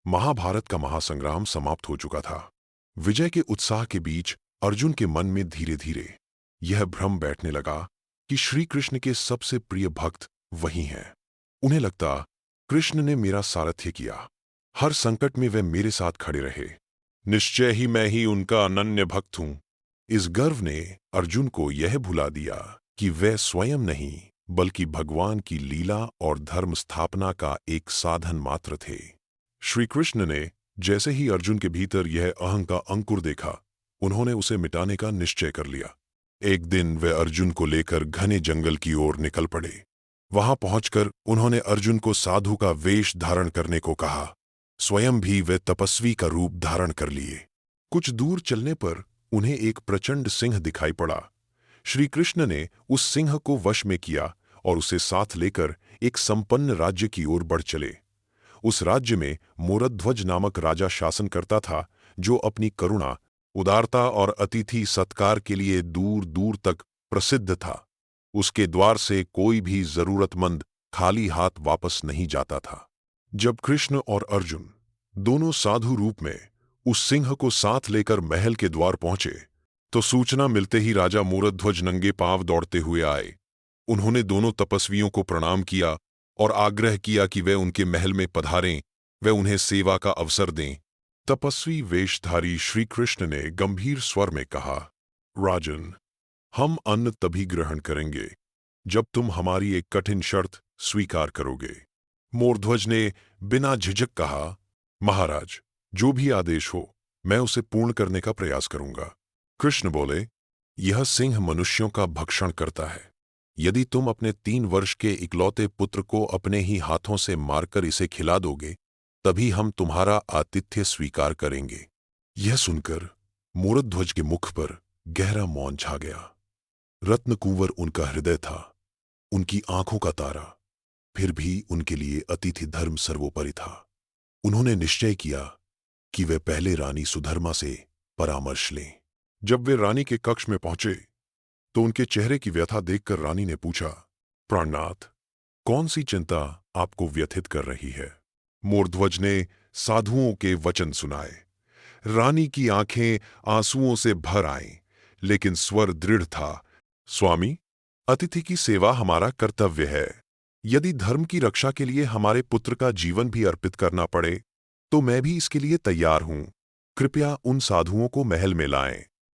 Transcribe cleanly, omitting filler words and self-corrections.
महाभारत का महासंग्राम समाप्त हो चुका था। विजय के उत्साह के बीच अर्जुन के मन में धीरे धीरे यह भ्रम बैठने लगा कि श्री कृष्ण के सबसे प्रिय भक्त वही हैं। उन्हें लगता कृष्ण ने मेरा सारथ्य किया, हर संकट में वे मेरे साथ खड़े रहे। निश्चय ही मैं ही उनका अनन्य भक्त हूं। इस गर्व ने अर्जुन को यह भुला दिया कि वे स्वयं नहीं बल्कि भगवान की लीला और धर्म स्थापना का एक साधन मात्र थे। श्री कृष्ण ने जैसे ही अर्जुन के भीतर यह अहं का अंकुर देखा, उन्होंने उसे मिटाने का निश्चय कर लिया। एक दिन वे अर्जुन को लेकर घने जंगल की ओर निकल पड़े। वहां पहुंचकर उन्होंने अर्जुन को साधु का वेश धारण करने को कहा। स्वयं भी वे तपस्वी का रूप धारण कर लिए। कुछ दूर चलने पर उन्हें एक प्रचंड सिंह दिखाई पड़ा। श्री कृष्ण ने उस सिंह को वश में किया और उसे साथ लेकर एक संपन्न राज्य की ओर बढ़ चले। उस राज्य में मोरध्वज नामक राजा शासन करता था, जो अपनी करुणा, उदारता और अतिथि सत्कार के लिए दूर दूर तक प्रसिद्ध था। उसके द्वार से कोई भी जरूरतमंद खाली हाथ वापस नहीं जाता था। जब कृष्ण और अर्जुन दोनों साधु रूप में उस सिंह को साथ लेकर महल के द्वार पहुंचे, तो सूचना मिलते ही राजा मोरध्वज नंगे पांव दौड़ते हुए आए। उन्होंने दोनों तपस्वियों को प्रणाम किया और आग्रह किया कि वे उनके महल में पधारें, वे उन्हें सेवा का अवसर दें। तपस्वी वेशधारी श्री कृष्ण ने गंभीर स्वर में कहा, राजन, हम अन्न तभी ग्रहण करेंगे जब तुम हमारी एक कठिन शर्त स्वीकार करोगे। मोरध्वज ने बिना झिझक कहा, महाराज, जो भी आदेश हो मैं उसे पूर्ण करने का प्रयास करूंगा। कृष्ण बोले, यह सिंह मनुष्यों का भक्षण करता है। यदि तुम अपने 3 वर्ष के इकलौते पुत्र को अपने ही हाथों से मारकर इसे खिला दोगे, तभी हम तुम्हारा आतिथ्य स्वीकार करेंगे। यह सुनकर मोरध्वज के मुख पर गहरा मौन छा गया। रत्नकुंवर उनका हृदय था, उनकी आंखों का तारा, फिर भी उनके लिए अतिथि धर्म सर्वोपरि था। उन्होंने निश्चय किया कि वे पहले रानी सुधर्मा से परामर्श लें। जब वे रानी के कक्ष में पहुंचे, तो उनके चेहरे की व्यथा देखकर रानी ने पूछा, प्राणनाथ, कौन सी चिंता आपको व्यथित कर रही है? मोरध्वज ने साधुओं के वचन सुनाए। रानी की आंखें आंसुओं से भर आईं, लेकिन स्वर दृढ़ था, स्वामी, अतिथि की सेवा हमारा कर्तव्य है। यदि धर्म की रक्षा के लिए हमारे पुत्र का जीवन भी अर्पित करना पड़े, तो मैं भी इसके लिए तैयार हूं। कृपया उन साधुओं को महल में लाएं।